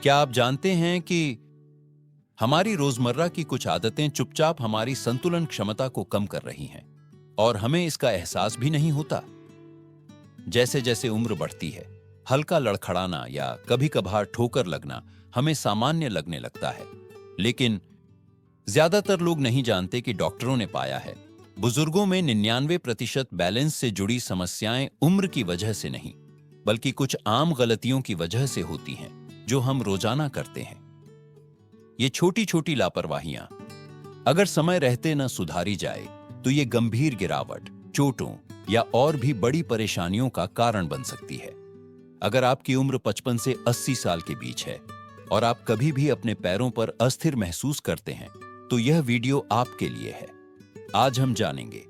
क्या आप जानते हैं कि हमारी रोजमर्रा की कुछ आदतें चुपचाप हमारी संतुलन क्षमता को कम कर रही हैं और हमें इसका एहसास भी नहीं होता। जैसे जैसे उम्र बढ़ती है, हल्का लड़खड़ाना या कभी कभार ठोकर लगना हमें सामान्य लगने लगता है, लेकिन ज्यादातर लोग नहीं जानते कि डॉक्टरों ने पाया है बुजुर्गों में 99% बैलेंस से जुड़ी समस्याएं उम्र की वजह से नहीं, बल्कि कुछ आम गलतियों की वजह से होती हैं जो हम रोजाना करते हैं। ये छोटी छोटी लापरवाहियां अगर समय रहते न सुधारी जाए तो ये गंभीर गिरावट, चोटों या और भी बड़ी परेशानियों का कारण बन सकती है। अगर आपकी उम्र 55 से 80 साल के बीच है और आप कभी भी अपने पैरों पर अस्थिर महसूस करते हैं, तो यह वीडियो आपके लिए है। आज हम जानेंगे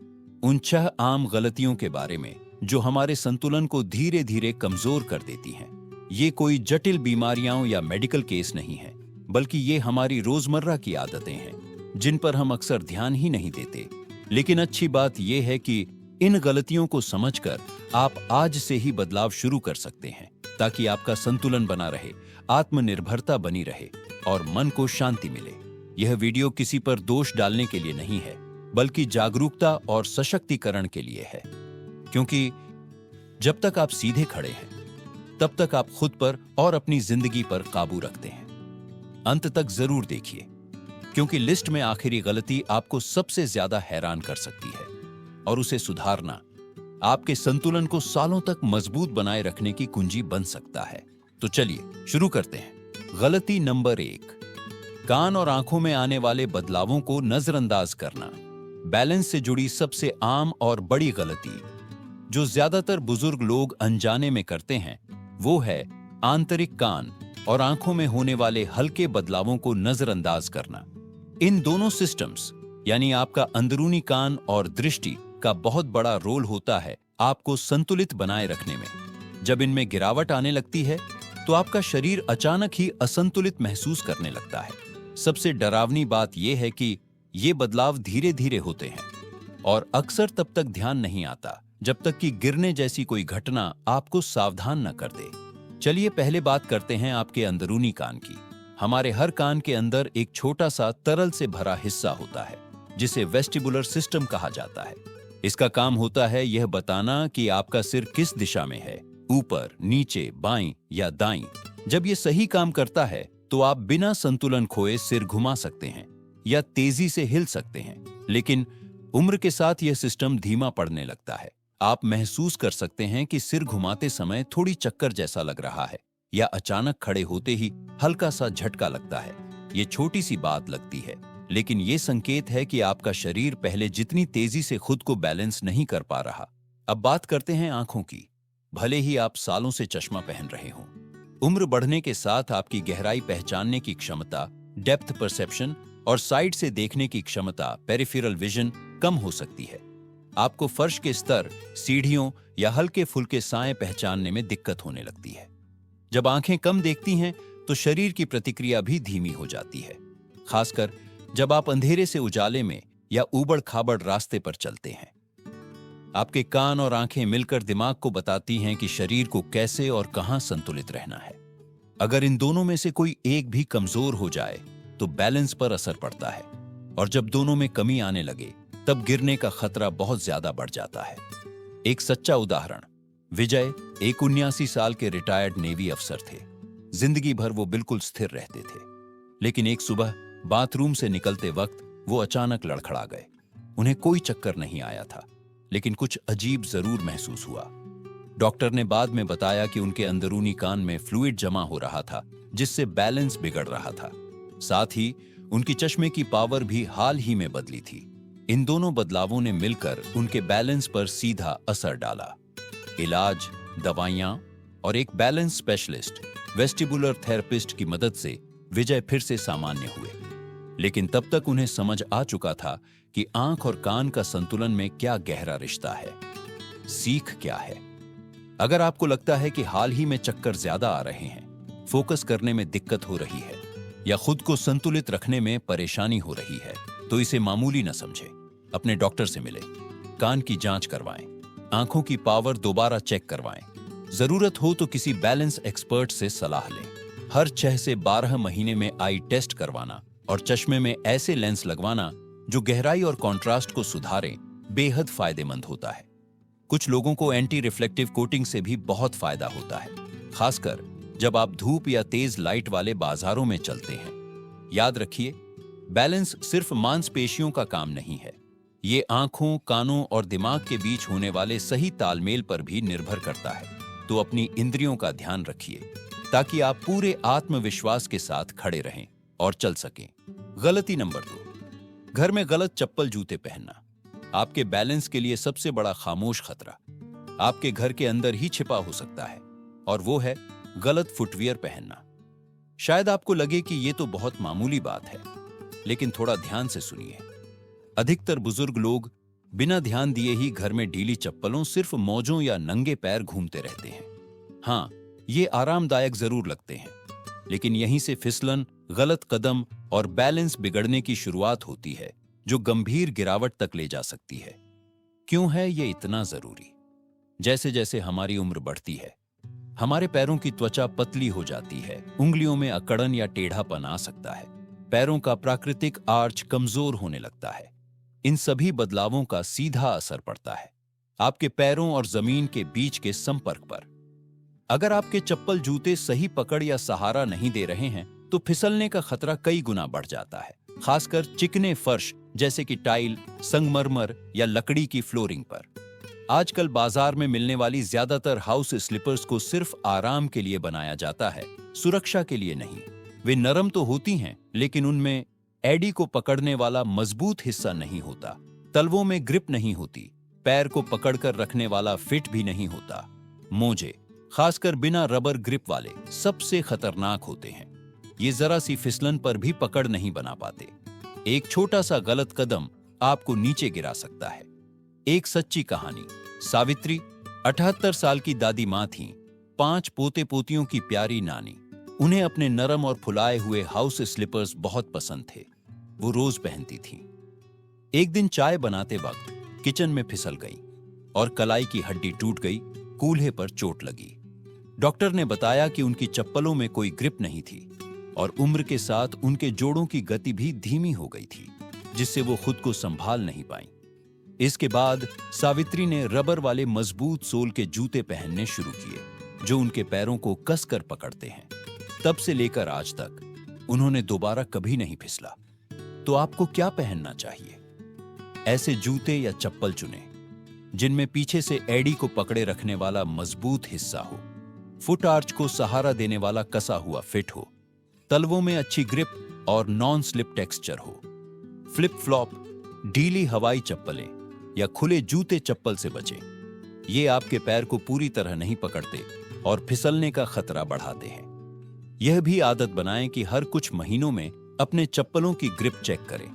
उन 6 आम गलतियों के बारे में जो हमारे संतुलन को धीरे धीरे कमजोर कर देती हैं। ये कोई जटिल बीमारियां या मेडिकल केस नहीं है, बल्कि ये हमारी रोजमर्रा की आदतें हैं जिन पर हम अक्सर ध्यान ही नहीं देते। लेकिन अच्छी बात यह है कि इन गलतियों को समझकर आप आज से ही बदलाव शुरू कर सकते हैं, ताकि आपका संतुलन बना रहे, आत्मनिर्भरता बनी रहे और मन को शांति मिले। यह वीडियो किसी पर दोष डालने के लिए नहीं है, बल्कि जागरूकता और सशक्तिकरण के लिए है, क्योंकि जब तक आप सीधे खड़े हैं तब तक आप खुद पर और अपनी जिंदगी पर काबू रखते हैं। अंत तक जरूर देखिए, क्योंकि लिस्ट में आखिरी गलती आपको सबसे ज्यादा हैरान कर सकती है और उसे सुधारना आपके संतुलन को सालों तक मजबूत बनाए रखने की कुंजी बन सकता है। तो चलिए शुरू करते हैं। गलती नंबर 1, कान और आंखों में आने वाले बदलावों को नजरअंदाज करना। बैलेंस से जुड़ी सबसे आम और बड़ी गलती जो ज्यादातर बुजुर्ग लोग अनजाने में करते हैं, वो है आंतरिक कान और आंखों में होने वाले हल्के बदलावों को नजरअंदाज करना। इन दोनों सिस्टम्स यानी आपका अंदरूनी कान और दृष्टि का बहुत बड़ा रोल होता है आपको संतुलित बनाए रखने में। जब इनमें गिरावट आने लगती है तो आपका शरीर अचानक ही असंतुलित महसूस करने लगता है। सबसे डरावनी बात यह है कि ये बदलाव धीरे धीरे होते हैं और अक्सर तब तक ध्यान नहीं आता जब तक कि गिरने जैसी कोई घटना आपको सावधान न कर दे। चलिए पहले बात करते हैं आपके अंदरूनी कान की। हमारे हर कान के अंदर एक छोटा सा तरल से भरा हिस्सा होता है जिसे वेस्टिबुलर सिस्टम कहा जाता है। इसका काम होता है यह बताना कि आपका सिर किस दिशा में है, ऊपर, नीचे, बाईं या दाईं। जब यह सही काम करता है तो आप बिना संतुलन खोए सिर घुमा सकते हैं या तेजी से हिल सकते हैं। लेकिन उम्र के साथ यह सिस्टम धीमा पड़ने लगता है। आप महसूस कर सकते हैं कि सिर घुमाते समय थोड़ी चक्कर जैसा लग रहा है या अचानक खड़े होते ही हल्का सा झटका लगता है। ये छोटी सी बात लगती है, लेकिन ये संकेत है कि आपका शरीर पहले जितनी तेजी से खुद को बैलेंस नहीं कर पा रहा। अब बात करते हैं आंखों की। भले ही आप सालों से चश्मा पहन रहे हों, उम्र बढ़ने के साथ आपकी गहराई पहचानने की क्षमता, डेप्थ परसेप्शन और साइड से देखने की क्षमता, पेरिफेरल विजन कम हो सकती है। आपको फर्श के स्तर, सीढ़ियों या हल्के फुल्के साए पहचानने में दिक्कत होने लगती है। जब आंखें कम देखती हैं तो शरीर की प्रतिक्रिया भी धीमी हो जाती है, खासकर जब आप अंधेरे से उजाले में या ऊबड़ खाबड़ रास्ते पर चलते हैं। आपके कान और आंखें मिलकर दिमाग को बताती हैं कि शरीर को कैसे और कहां संतुलित रहना है। अगर इन दोनों में से कोई एक भी कमजोर हो जाए तो बैलेंस पर असर पड़ता है, और जब दोनों में कमी आने लगे तब गिरने का खतरा बहुत ज्यादा बढ़ जाता है। एक सच्चा उदाहरण, विजय एक 79 साल के रिटायर्ड नेवी अफसर थे। जिंदगी भर वो बिल्कुल स्थिर रहते थे, लेकिन एक सुबह बाथरूम से निकलते वक्त वो अचानक लड़खड़ा गए। उन्हें कोई चक्कर नहीं आया था, लेकिन कुछ अजीब जरूर महसूस हुआ। डॉक्टर ने बाद में बताया कि उनके अंदरूनी कान में फ्लूइड जमा हो रहा था, जिससे बैलेंस बिगड़ रहा था। साथ ही उनकी चश्मे की पावर भी हाल ही में बदली थी। इन दोनों बदलावों ने मिलकर उनके बैलेंस पर सीधा असर डाला। इलाज, दवाइयां और एक बैलेंस स्पेशलिस्ट, वेस्टिबुलर थेरेपिस्ट की मदद से विजय फिर से सामान्य हुए। लेकिन तब तक उन्हें समझ आ चुका था कि आंख और कान का संतुलन में क्या गहरा रिश्ता है। सीख क्या है? अगर आपको लगता है कि हाल ही में चक्कर ज्यादा आ रहे हैं, फोकस करने में दिक्कत हो रही है या खुद को संतुलित रखने में परेशानी हो रही है, तो इसे मामूली न समझें। अपने डॉक्टर से मिलें, कान की जांच करवाएं, आंखों की पावर दोबारा चेक करवाएं। जरूरत हो तो किसी बैलेंस एक्सपर्ट से सलाह लें। हर 6 से 12 महीने में आई टेस्ट करवाना और चश्मे में ऐसे लेंस लगवाना जो गहराई और कंट्रास्ट को सुधारें बेहद फायदेमंद होता है। कुछ लोगों को एंटी रिफ्लेक्टिव कोटिंग से भी बहुत फायदा होता है, खासकर जब आप धूप या तेज लाइट वाले बाजारों में चलते हैं। याद रखिए, बैलेंस सिर्फ मांसपेशियों का काम नहीं है, ये आंखों, कानों और दिमाग के बीच होने वाले सही तालमेल पर भी निर्भर करता है। तो अपनी इंद्रियों का ध्यान रखिए ताकि आप पूरे आत्मविश्वास के साथ खड़े रहें और चल सकें। गलती नंबर 2, घर में गलत चप्पल जूते पहनना। आपके बैलेंस के लिए सबसे बड़ा खामोश खतरा आपके घर के अंदर ही छिपा हो सकता है, और वो है गलत फुटवियर पहनना। शायद आपको लगे कि ये तो बहुत मामूली बात है, लेकिन थोड़ा ध्यान से सुनिए। अधिकतर बुजुर्ग लोग बिना ध्यान दिए ही घर में ढीली चप्पलों, सिर्फ मौजों या नंगे पैर घूमते रहते हैं। हाँ, ये आरामदायक जरूर लगते हैं, लेकिन यहीं से फिसलन, गलत कदम और बैलेंस बिगड़ने की शुरुआत होती है, जो गंभीर गिरावट तक ले जा सकती है। क्यों है ये इतना जरूरी? जैसे जैसे हमारी उम्र बढ़ती है, हमारे पैरों की त्वचा पतली हो जाती है, उंगलियों में अकड़न या टेढ़ापन आ सकता है, पैरों का प्राकृतिक आर्च कमजोर होने लगता है। इन सभी बदलावों का सीधा असर पड़ता है आपके पैरों और जमीन के बीच के संपर्क पर। अगर आपके चप्पल जूते सही पकड़ या सहारा नहीं दे रहे हैं, तो फिसलने का खतरा कई गुना बढ़ जाता है, खासकर चिकने फर्श जैसे कि टाइल, संगमरमर या लकड़ी की फ्लोरिंग पर। आजकल बाजार में मिलने वाली ज्यादातर हाउस स्लीपर्स को सिर्फ आराम के लिए बनाया जाता है, सुरक्षा के लिए नहीं। वे नरम तो होती हैं, लेकिन उनमें एडी को पकड़ने वाला मजबूत हिस्सा नहीं होता, तलवों में ग्रिप नहीं होती, पैर को पकड़कर रखने वाला फिट भी नहीं होता। मोजे, खासकर बिना रबर ग्रिप वाले, सबसे खतरनाक होते हैं। ये जरा सी फिसलन पर भी पकड़ नहीं बना पाते। एक छोटा सा गलत कदम आपको नीचे गिरा सकता है। एक सच्ची कहानी। सावित्री 78 साल की दादी माँ थीं, 5 पोते पोतियों की प्यारी नानी। उन्हें अपने नरम और फुलाए हुए हाउस स्लीपर्स बहुत पसंद थे, वो रोज पहनती थीं। एक दिन चाय बनाते वक्त किचन में फिसल गई और कलाई की हड्डी टूट गई, कूल्हे पर चोट लगी। डॉक्टर ने बताया कि उनकी चप्पलों में कोई ग्रिप नहीं थी और उम्र के साथ उनके जोड़ों की गति भी धीमी हो गई थी, जिससे वो खुद को संभाल नहीं पाई। इसके बाद सावित्री ने रबर वाले मजबूत सोल के जूते पहनने शुरू किए, जो उनके पैरों को कसकर पकड़ते हैं। तब से लेकर आज तक उन्होंने दोबारा कभी नहीं फिसला। तो आपको क्या पहनना चाहिए? ऐसे जूते या चप्पल चुनें जिनमें पीछे से एडी को पकड़े रखने वाला मजबूत हिस्सा हो, फुट आर्च को सहारा देने वाला कसा हुआ फिट हो, तलवों में अच्छी ग्रिप और नॉन स्लिप टेक्सचर हो। फ्लिप फ्लॉप, ढीली हवाई चप्पलें या खुले जूते चप्पल से बचें। ये आपके पैर को पूरी तरह नहीं पकड़ते और फिसलने का खतरा बढ़ाते हैं। यह भी आदत बनाएं कि हर कुछ महीनों में अपने चप्पलों की ग्रिप चेक करें।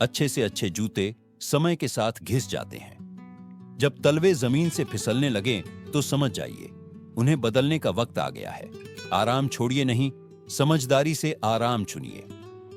अच्छे से अच्छे जूते समय के साथ घिस जाते हैं। जब तलवे जमीन से फिसलने लगे तो समझ जाइए उन्हें बदलने का वक्त आ गया है। आराम छोड़िए नहीं, समझदारी से आराम चुनिए।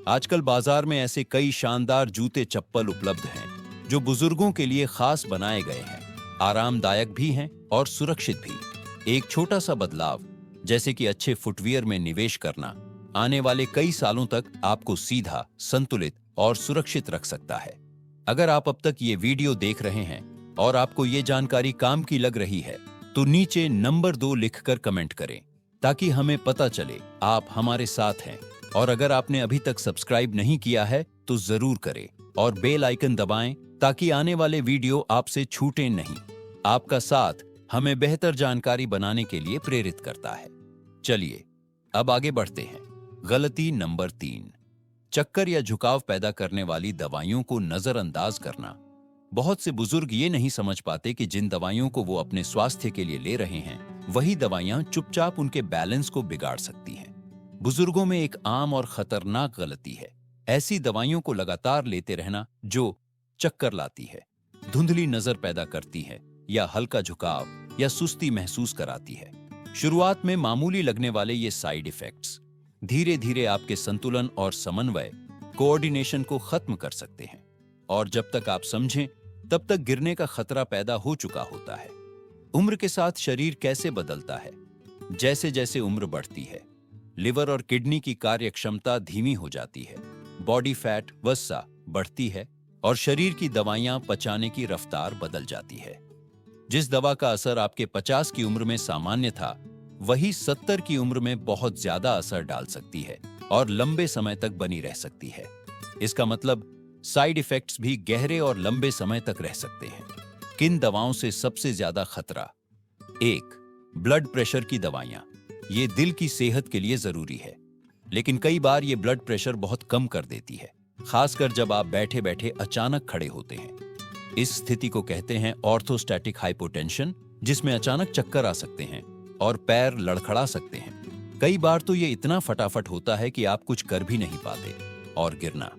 आजकल बाजार में ऐसे कई शानदार जूते चप्पल उपलब्ध हैं जो बुजुर्गों के लिए खास बनाए गए हैं, आरामदायक भी हैं और सुरक्षित भी। एक छोटा सा बदलाव, जैसे कि अच्छे फुटवियर में निवेश करना, आने वाले कई सालों तक आपको सीधा, संतुलित और सुरक्षित रख सकता है। अगर आप अब तक ये वीडियो देख रहे हैं और आपको ये जानकारी काम की लग रही है, तो नीचे नंबर 2 लिखकर कमेंट करें ताकि हमें पता चले आप हमारे साथ हैं। और अगर आपने अभी तक सब्सक्राइब नहीं किया है तो जरूर करें और बेल आइकन दबाएं ताकि आने वाले वीडियो आपसे छूटे नहीं। आपका साथ हमें बेहतर जानकारी बनाने के लिए प्रेरित करता है। चलिए अब आगे बढ़ते हैं। गलती नंबर 3, चक्कर या झुकाव पैदा करने वाली दवाइयों को नजरअंदाज करना। बहुत से बुजुर्ग ये नहीं समझ पाते कि जिन दवाइयों को वो अपने स्वास्थ्य के लिए ले रहे हैं, वही दवाइयां चुपचाप उनके बैलेंस को बिगाड़ सकती हैं। बुजुर्गों में एक आम और खतरनाक गलती है ऐसी दवाइयों को लगातार लेते रहना जो चक्कर लाती है, धुंधली नजर पैदा करती है या हल्का झुकाव या सुस्ती महसूस कराती है। शुरुआत में मामूली लगने वाले ये साइड इफेक्ट्स धीरे धीरे आपके संतुलन और समन्वय, कोऑर्डिनेशन को खत्म कर सकते हैं, और जब तक आप समझें तब तक गिरने का खतरा पैदा हो चुका होता है। उम्र के साथ शरीर कैसे बदलता है? जैसे जैसे उम्र बढ़ती है, लिवर और किडनी की कार्य क्षमता धीमी हो जाती है, बॉडी फैट वसा बढ़ती है और शरीर की दवाइयां पचाने की रफ्तार बदल जाती है। जिस दवा का असर आपके 50 की उम्र में सामान्य था, वही 70 की उम्र में बहुत ज्यादा असर डाल सकती है और लंबे समय तक बनी रह सकती है। इसका मतलब साइड इफेक्ट्स भी गहरे और लंबे समय तक रह सकते हैं। किन दवाओं से सबसे ज्यादा खतरा? 1. ब्लड प्रेशर की दवाइयां। ये दिल की सेहत के लिए जरूरी है, लेकिन कई बार ये ब्लड प्रेशर बहुत कम कर देती है, खासकर जब आप बैठे बैठे अचानक खड़े होते हैं। इस स्थिति को कहते हैं ऑर्थोस्टैटिक हाइपोटेंशन, जिसमें अचानक चक्कर आ सकते हैं और पैर लड़खड़ा सकते हैं। कई बार तो ये इतना फटाफट होता है कि आप कुछ कर भी नहीं पाते। और गिरना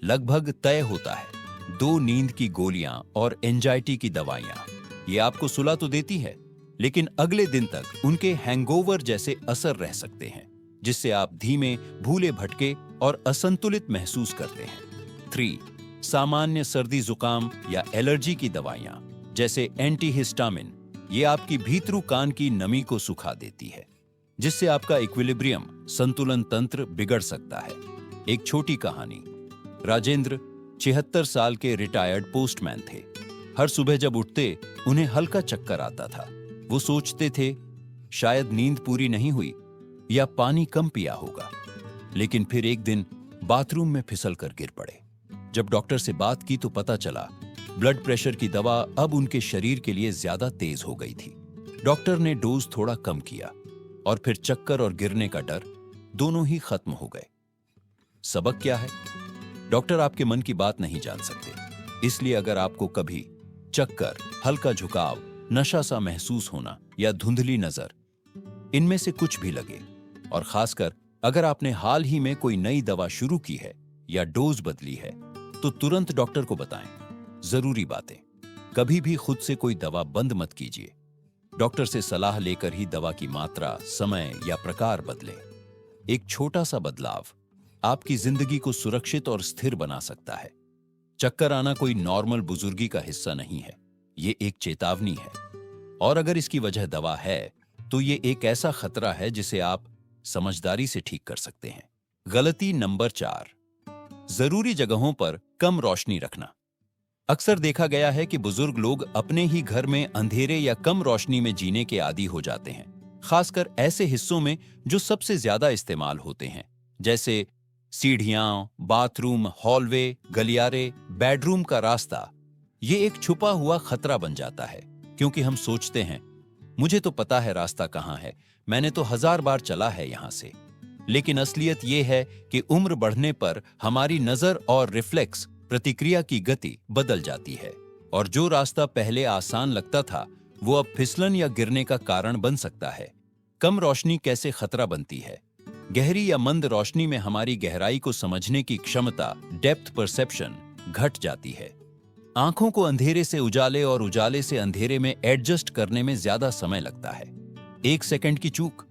लगभग तय होता है। 2 नींद की गोलियां और एंजाइटी की दवाइयां, ये आपको सुला तो देती है, लेकिन अगले दिन तक उनके हैंगओवर जैसे असर रह सकते हैं, जिससे आप धीमे, भूले भटके और असंतुलित महसूस करते हैं। 3. सामान्य सर्दी जुकाम या एलर्जी की दवाइयां, जैसे एंटीहिस्टामिन, ये आपकी भीतरू कान की नमी को सुखा देती है, जिससे आपका इक्विलिब्रियम, संतुलन तंत्र बिगड़ सकता है। एक छोटी कहानी। राजेंद्र 76 साल के रिटायर्ड पोस्टमैन थे। हर सुबह जब उठते उन्हें हल्का चक्कर आता था। वो सोचते थे शायद नींद पूरी नहीं हुई या पानी कम पिया होगा, लेकिन फिर एक दिन बाथरूम में फिसल कर गिर पड़े। जब डॉक्टर से बात की तो पता चला ब्लड प्रेशर की दवा अब उनके शरीर के लिए ज्यादा तेज हो गई थी। डॉक्टर ने डोज थोड़ा कम किया और फिर चक्कर और गिरने का डर दोनों ही खत्म हो गए। सबक क्या है? डॉक्टर आपके मन की बात नहीं जान सकते, इसलिए अगर आपको कभी चक्कर, हल्का झुकाव, नशा सा महसूस होना या धुंधली नजर, इनमें से कुछ भी लगे, और खासकर अगर आपने हाल ही में कोई नई दवा शुरू की है या डोज बदली है, तो तुरंत डॉक्टर को बताएं। जरूरी बातें। कभी भी खुद से कोई दवा बंद मत कीजिए। डॉक्टर से सलाह लेकर ही दवा की मात्रा, समय या प्रकार बदलें। एक छोटा सा बदलाव आपकी जिंदगी को सुरक्षित और स्थिर बना सकता है। चक्कर आना कोई नॉर्मल बुजुर्गी का हिस्सा नहीं है, ये एक चेतावनी है। और अगर इसकी वजह दवा है, तो ये एक ऐसा खतरा है जिसे आप समझदारी से ठीक कर सकते हैं। गलती नंबर 4, जरूरी जगहों पर कम रोशनी रखना। अक्सर देखा गया है कि बुजुर्ग लोग अपने ही घर में अंधेरे या कम रोशनी में जीने के आदी हो जाते हैं, खासकर ऐसे हिस्सों में जो सबसे ज्यादा इस्तेमाल होते हैं, जैसे सीढ़ियां, बाथरूम, हॉलवे, गलियारे, बेडरूम का रास्ता। ये एक छुपा हुआ खतरा बन जाता है, क्योंकि हम सोचते हैं मुझे तो पता है रास्ता कहाँ है, मैंने तो 1000 बार चला है यहां से। लेकिन असलियत यह है कि उम्र बढ़ने पर हमारी नजर और रिफ्लेक्स, प्रतिक्रिया की गति बदल जाती है, और जो रास्ता पहले आसान लगता था वो अब फिसलन या गिरने का कारण बन सकता है। कम रोशनी कैसे खतरा बनती है? गहरी या मंद रोशनी में हमारी गहराई को समझने की क्षमता, डेप्थ परसेप्शन, घट जाती है। आंखों को अंधेरे से उजाले और उजाले से अंधेरे में एडजस्ट करने में ज्यादा समय लगता है। 1 सेकंड की चूक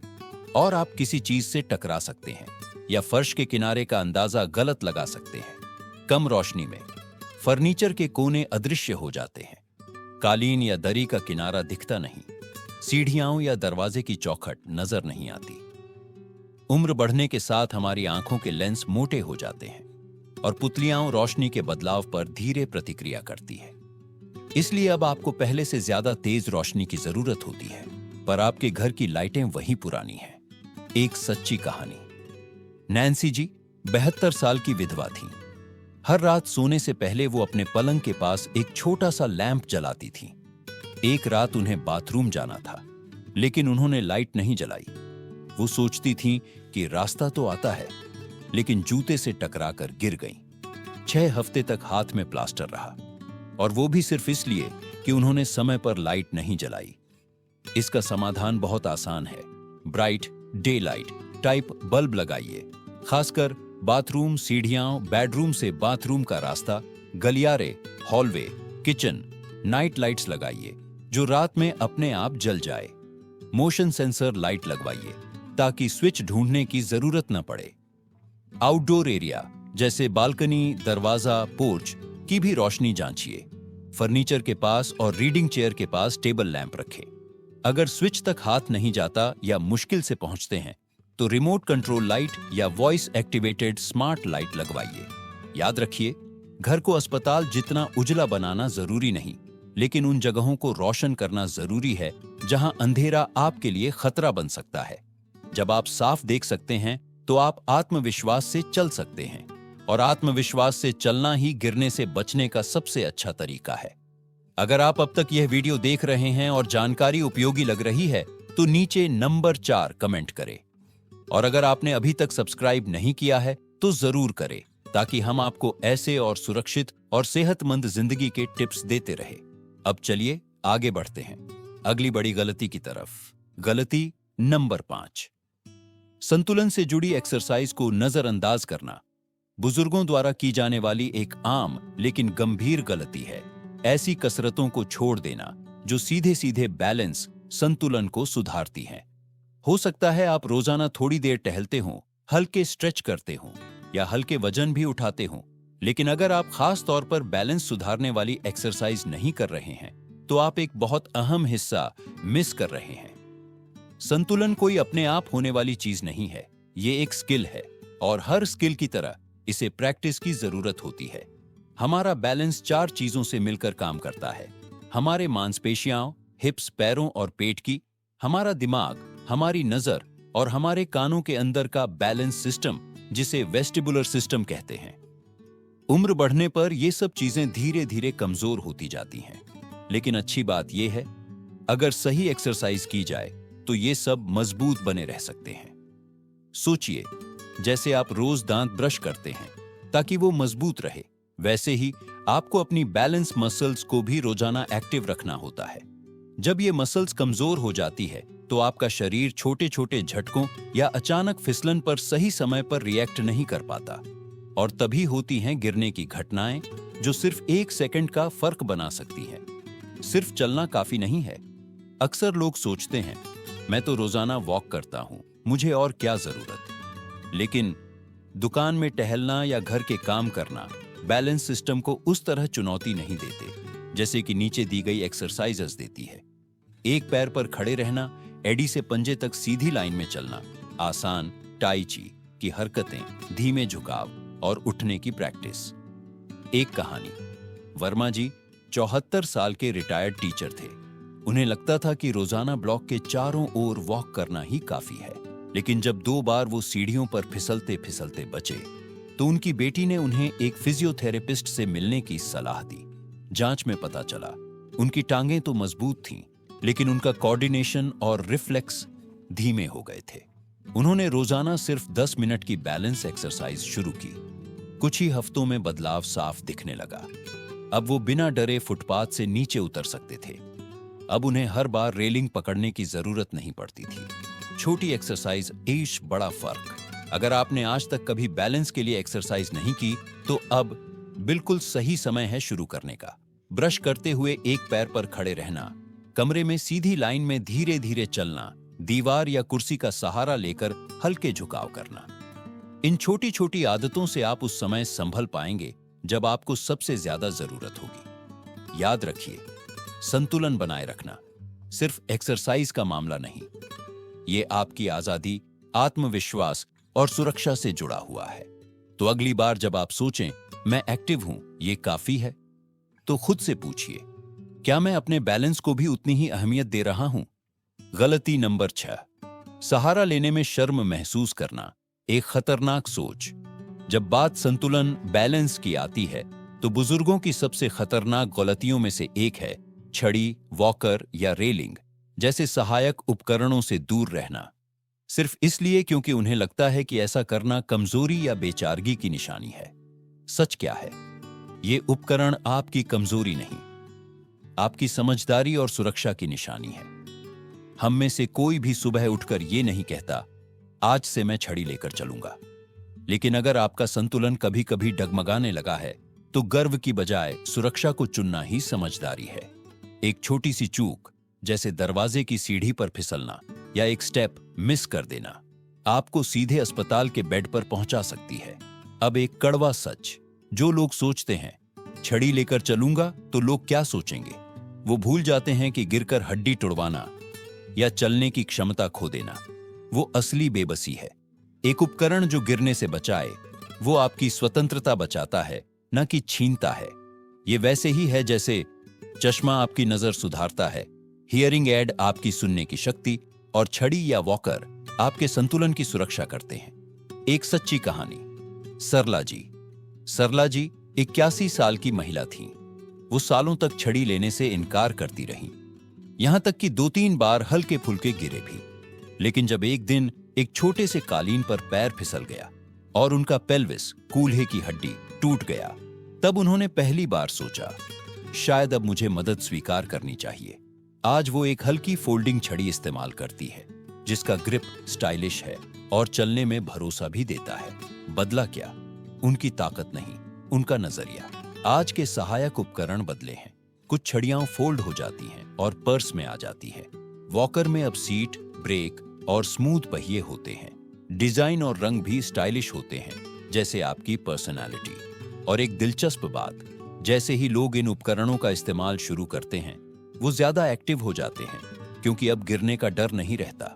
और आप किसी चीज से टकरा सकते हैं या फर्श के किनारे का अंदाजा गलत लगा सकते हैं। कम रोशनी में फर्नीचर के कोने अदृश्य हो जाते हैं, कालीन या दरी का किनारा दिखता नहीं, सीढ़ियां या दरवाजे की चौखट नजर नहीं आती। उम्र बढ़ने के साथ हमारी आंखों के लेंस मोटे हो जाते हैं और पुतलियां रोशनी के बदलाव पर धीरे प्रतिक्रिया करती है। इसलिए अब आपको पहले से ज्यादा तेज रोशनी की जरूरत होती है, पर आपके घर की लाइटें वही पुरानी हैं। एक सच्ची कहानी। नैन्सी जी 72 साल की विधवा थीं। हर रात सोने से पहले वो अपने पलंग के पास एक छोटा सा लैंप जलाती थीं। एक रात उन्हें बाथरूम जाना था, लेकिन उन्होंने लाइट नहीं जलाई। वो सोचती थीं कि रास्ता तो आता है, लेकिन जूते से टकराकर गिर गईं। 6 हफ्ते तक हाथ में प्लास्टर रहा, और वो भी सिर्फ इसलिए कि उन्होंने समय पर लाइट नहीं जलाई। इसका समाधान बहुत आसान है। Bright day light type bulb लगाइए, खासकर बाथरूम, सीढ़ियां, बेडरूम से बाथरूम का रास्ता, गलियारे, हॉलवे, किचन। नाइट लाइट्स लगाइए जो रात में अपने आप जल जाए। मोशन सेंसर लाइट लगवाइए ताकि स्विच ढूंढने की जरूरत न पड़े। आउटडोर एरिया जैसे बालकनी, दरवाजा, पोर्च की भी रोशनी जांचिए। फर्नीचर के पास और रीडिंग चेयर के पास टेबल लैंप रखें। अगर स्विच तक हाथ नहीं जाता या मुश्किल से पहुंचते हैं, तो रिमोट कंट्रोल लाइट या वॉइस एक्टिवेटेड स्मार्ट लाइट लगवाइए। याद रखिए, घर को अस्पताल जितना उजला बनाना जरूरी नहीं, लेकिन उन जगहों को रोशन करना जरूरी है जहां अंधेरा आपके लिए खतरा बन सकता है। जब आप साफ देख सकते हैं तो आप आत्मविश्वास से चल सकते हैं, और आत्मविश्वास से चलना ही गिरने से बचने का सबसे अच्छा तरीका है। अगर आप अब तक यह वीडियो देख रहे हैं और जानकारी उपयोगी लग रही है तो नीचे नंबर 4 कमेंट करें। और अगर आपने अभी तक सब्सक्राइब नहीं किया है तो जरूर करें, ताकि हम आपको ऐसे और सुरक्षित और सेहतमंद जिंदगी के टिप्स देते रहे। अब चलिए आगे बढ़ते हैं अगली बड़ी गलती की तरफ। गलती नंबर 5, संतुलन से जुड़ी एक्सरसाइज को नजरअंदाज करना बुजुर्गों द्वारा की जाने वाली एक आम लेकिन गंभीर गलती है। ऐसी कसरतों को छोड़ देना जो सीधे सीधे बैलेंस, संतुलन को सुधारती हैं। हो सकता है आप रोजाना थोड़ी देर टहलते हों, हल्के स्ट्रेच करते हों या हल्के वजन भी उठाते हों, लेकिन अगर आप खास तौर पर बैलेंस सुधारने वाली एक्सरसाइज नहीं कर रहे हैं तो आप एक बहुत अहम हिस्सा मिस कर रहे हैं। संतुलन कोई अपने आप होने वाली चीज नहीं है, ये एक स्किल है, और हर स्किल की तरह इसे प्रैक्टिस की जरूरत होती है। हमारा बैलेंस 4 चीजों से मिलकर काम करता है: हमारे मांसपेशियां, हिप्स, पैरों और पेट की, हमारा दिमाग, हमारी नजर और हमारे कानों के अंदर का बैलेंस सिस्टम, जिसे वेस्टिबुलर सिस्टम कहते हैं। उम्र बढ़ने पर ये सब चीजें धीरे धीरे कमजोर होती जाती हैं, लेकिन अच्छी बात यह है, अगर सही एक्सरसाइज की जाए तो ये सब मजबूत बने रह सकते हैं। सोचिए, जैसे आप रोज दांत ब्रश करते हैं ताकि वो मजबूत रहे, वैसे ही आपको अपनी बैलेंस मसल्स को भी रोजाना एक्टिव रखना होता है। जब ये मसल्स कमजोर हो जाती है तो आपका शरीर छोटे छोटे झटकों या अचानक फिसलन पर सही समय पर रिएक्ट नहीं कर पाता, और तभी होती हैं गिरने की घटनाएं जो सिर्फ 1 सेकंड का फर्क बना सकती हैं। सिर्फ चलना काफी नहीं है। अक्सर लोग सोचते हैं, मैं तो रोजाना वॉक करता हूं, मुझे और क्या जरूरत। लेकिन दुकान में टहलना या घर के काम करना बैलेंस सिस्टम को उस तरह चुनौती नहीं देते जैसे कि नीचे दी गई एक्सरसाइजेस देती है। एक पैर पर खड़े रहना, एडी से पंजे तक सीधी लाइन में चलना, आसान टाई ची की हरकतें, धीमे झुकाव और उठने की प्रैक्टिस। एक कहानी। वर्मा जी 74 साल के रिटायर्ड टीचर थे। उन्हें लगता था कि रोजाना ब्लॉक के चारों ओर वॉक करना ही काफी है, लेकिन जब 2 बार वो सीढ़ियों पर फिसलते फिसलते बचे तो उनकी बेटी ने उन्हें एक फिजियोथेरेपिस्ट से मिलने की सलाह दी। जांच में पता चला उनकी टांगें तो मजबूत थीं, लेकिन उनका कोऑर्डिनेशन और रिफ्लेक्स धीमे हो गए थे। उन्होंने रोजाना सिर्फ 10 मिनट की बैलेंस एक्सरसाइज शुरू की। कुछ ही हफ्तों में बदलाव साफ दिखने लगा। अब वो बिना डरे फुटपाथ से नीचे उतर सकते थे। अब उन्हें हर बार रेलिंग पकड़ने की जरूरत नहीं पड़ती थी। छोटी एक्सरसाइज, ईश बड़ा फर्क। अगर आपने आज तक कभी बैलेंस के लिए एक्सरसाइज नहीं की तो अब बिल्कुल सही समय है शुरू करने का। ब्रश करते हुए एक पैर पर खड़े रहना, कमरे में सीधी लाइन में धीरे धीरे चलना, दीवार या कुर्सी का सहारा लेकर हल्के झुकाव करना। इन छोटी छोटी आदतों से आप उस समय संभल पाएंगे जब आपको सबसे ज्यादा जरूरत होगी। याद रखिए, संतुलन बनाए रखना सिर्फ एक्सरसाइज का मामला नहीं, ये आपकी आजादी, आत्मविश्वास और सुरक्षा से जुड़ा हुआ है। तो अगली बार जब आप सोचें मैं एक्टिव हूं, ये काफी है, तो खुद से पूछिए, क्या मैं अपने बैलेंस को भी उतनी ही अहमियत दे रहा हूं? गलती नंबर 6, सहारा लेने में शर्म महसूस करना एक खतरनाक सोच। जब बात संतुलन, बैलेंस की आती है तो बुजुर्गों की सबसे खतरनाक गलतियों में से एक है छड़ी, वॉकर या रेलिंग जैसे सहायक उपकरणों से दूर रहना, सिर्फ इसलिए क्योंकि उन्हें लगता है कि ऐसा करना कमजोरी या बेचारगी की निशानी है। सच क्या है? ये उपकरण आपकी कमजोरी नहीं, आपकी समझदारी और सुरक्षा की निशानी है। हम में से कोई भी सुबह उठकर ये नहीं कहता, आज से मैं छड़ी लेकर चलूंगा। लेकिन अगर आपका संतुलन कभी कभी डगमगाने लगा है तो गर्व की बजाय सुरक्षा को चुनना ही समझदारी है। एक छोटी सी चूक, जैसे दरवाजे की सीढ़ी पर फिसलना या एक स्टेप मिस कर देना, आपको सीधे अस्पताल के बेड पर पहुंचा सकती है। अब एक कड़वा सच, जो लोग सोचते हैं छड़ी लेकर चलूंगा तो लोग क्या सोचेंगे, वो भूल जाते हैं कि गिरकर हड्डी तुड़वाना या चलने की क्षमता खो देना वो असली बेबसी है। एक उपकरण जो गिरने से बचाए, वो आपकी स्वतंत्रता बचाता है, न कि छीनता है। ये वैसे ही है जैसे चश्मा आपकी नजर सुधारता है, हियरिंग एड आपकी सुनने की शक्ति, और छड़ी या वॉकर आपके संतुलन की सुरक्षा करते हैं। एक सच्ची कहानी। सरला जी 81 साल की महिला थीं। वो सालों तक छड़ी लेने से इनकार करती रहीं, यहां तक कि 2-3 बार हल्के फुल्के गिरे भी। लेकिन जब एक दिन एक छोटे से कालीन पर पैर फिसल गया और उनका पेल्विस, कूल्हे की हड्डी, टूट गया, तब उन्होंने पहली बार सोचा, शायद अब मुझे मदद स्वीकार करनी चाहिए। आज वो एक हल्की फोल्डिंग छड़ी इस्तेमाल करती है, जिसका ग्रिप स्टाइलिश है और चलने में भरोसा भी देता है। बदला क्या? उनकी ताकत नहीं, उनका नजरिया। आज के सहायक उपकरण बदले हैं। कुछ छड़ियां फोल्ड हो जाती हैं और पर्स में आ जाती हैं। वॉकर में अब सीट, ब्रेक और स्मूथ पहिए होते हैं। डिजाइन और रंग भी स्टाइलिश होते हैं, जैसे आपकी पर्सनालिटी। और एक दिलचस्प बात, जैसे ही लोग इन उपकरणों का इस्तेमाल शुरू करते हैं, वो ज्यादा एक्टिव हो जाते हैं, क्योंकि अब गिरने का डर नहीं रहता।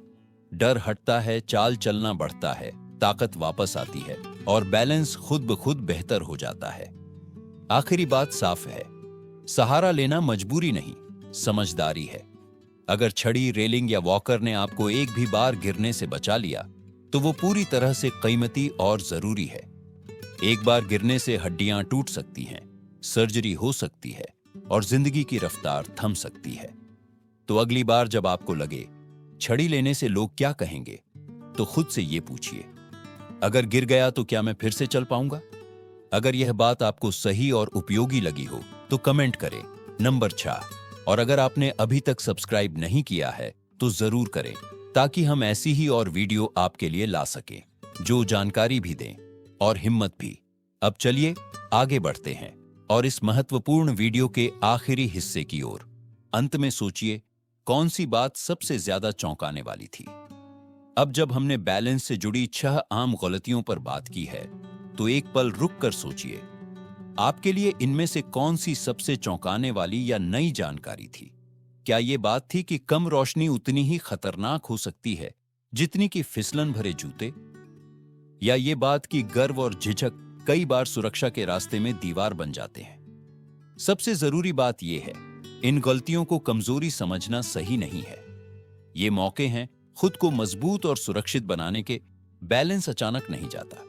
डर हटता है, चाल चलना बढ़ता है, ताकत वापस आती है और बैलेंस खुद ब खुद बेहतर हो जाता है। आखिरी बात साफ है, सहारा लेना मजबूरी नहीं, समझदारी है। अगर छड़ी, रेलिंग या वॉकर ने आपको एक भी बार गिरने से बचा लिया, तो वो पूरी तरह से कीमती और जरूरी है। एक बार गिरने से हड्डियां टूट सकती हैं, सर्जरी हो सकती है और जिंदगी की रफ्तार थम सकती है। तो अगली बार जब आपको लगे छड़ी लेने से लोग क्या कहेंगे, तो खुद से ये पूछिए, अगर गिर गया तो क्या मैं फिर से चल पाऊंगा? अगर यह बात आपको सही और उपयोगी लगी हो तो कमेंट करें नंबर 6। और अगर आपने अभी तक सब्सक्राइब नहीं किया है तो जरूर करें, ताकि हम ऐसी ही और वीडियो आपके लिए ला सकें, जो जानकारी भी दें और हिम्मत भी। अब चलिए आगे बढ़ते हैं और इस महत्वपूर्ण वीडियो के आखिरी हिस्से की ओर। अंत में सोचिए, कौन सी बात सबसे ज्यादा चौंकाने वाली थी? अब जब हमने बैलेंस से जुड़ी 6 आम गलतियों पर बात की है, तो एक पल रुक कर सोचिए, आपके लिए इनमें से कौन सी सबसे चौंकाने वाली या नई जानकारी थी? क्या ये बात थी कि कम रोशनी उतनी ही खतरनाक हो सकती है जितनी कि फिसलन भरे जूते? या ये बात कि गर्व और झिझक कई बार सुरक्षा के रास्ते में दीवार बन जाते हैं? सबसे जरूरी बात यह है, इन गलतियों को कमजोरी समझना सही नहीं है। ये मौके हैं खुद को मजबूत और सुरक्षित बनाने के। बैलेंस अचानक नहीं जाता,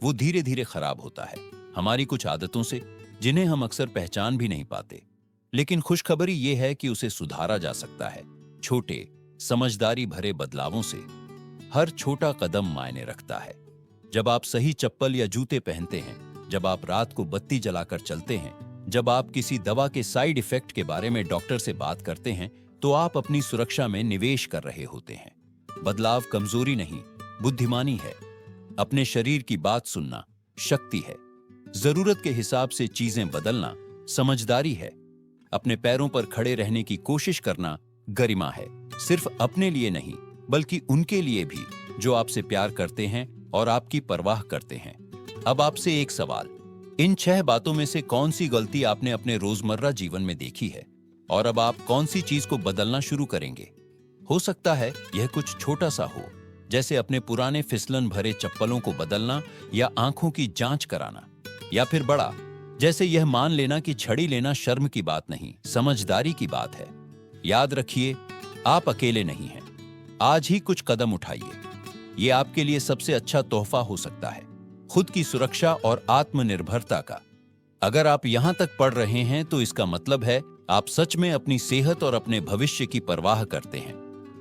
वो धीरे धीरे खराब होता है, हमारी कुछ आदतों से, जिन्हें हम अक्सर पहचान भी नहीं पाते। लेकिन खुशखबरी ये है कि उसे सुधारा जा सकता है, छोटे, समझदारी भरे बदलावों से। हर छोटा कदम मायने रखता है। जब आप सही चप्पल या जूते पहनते हैं, जब आप रात को बत्ती जलाकर चलते हैं, जब आप किसी दवा के साइड इफेक्ट के बारे में डॉक्टर से बात करते हैं, तो आप अपनी सुरक्षा में निवेश कर रहे होते हैं। बदलाव कमजोरी नहीं, बुद्धिमानी है। अपने शरीर की बात सुनना शक्ति है। जरूरत के हिसाब से चीजें बदलना समझदारी है। अपने पैरों पर खड़े रहने की कोशिश करना गरिमा है। सिर्फ अपने लिए नहीं, बल्कि उनके लिए भी जो आपसे प्यार करते हैं और आपकी परवाह करते हैं। अब आपसे एक सवाल, इन 6 बातों में से कौन सी गलती आपने अपने रोजमर्रा जीवन में देखी है और अब आप कौन सी चीज को बदलना शुरू करेंगे? हो सकता है यह कुछ छोटा सा हो, जैसे अपने पुराने फिसलन भरे चप्पलों को बदलना या आंखों की जांच कराना, या फिर बड़ा, जैसे यह मान लेना कि छड़ी लेना शर्म की बात नहीं, समझदारी की बात है। याद रखिए, आप अकेले नहीं हैं। आज ही कुछ कदम उठाइए। ये आपके लिए सबसे अच्छा तोहफा हो सकता है, खुद की सुरक्षा और आत्मनिर्भरता का। अगर आप यहां तक पढ़ रहे हैं तो इसका मतलब है आप सच में अपनी सेहत और अपने भविष्य की परवाह करते हैं।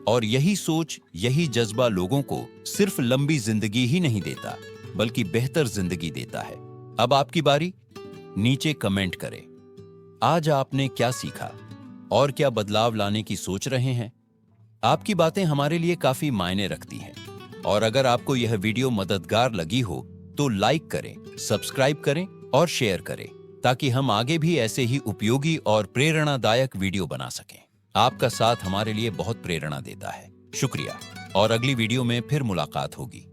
और यही सोच, यही जज्बा लोगों को सिर्फ लंबी जिंदगी ही नहीं देता, बल्कि बेहतर जिंदगी देता है। अब आपकी बारी। नीचे कमेंट करें, आज आपने क्या सीखा और क्या बदलाव लाने की सोच रहे हैं? आपकी बातें हमारे लिए काफी मायने रखती हैं। और अगर आपको यह वीडियो मददगार लगी हो तो लाइक करें, सब्सक्राइब करें और शेयर करें, ताकि हम आगे भी ऐसे ही उपयोगी और प्रेरणादायक वीडियो बना सकें। आपका साथ हमारे लिए बहुत प्रेरणा देता है। शुक्रिया, और अगली वीडियो में फिर मुलाकात होगी।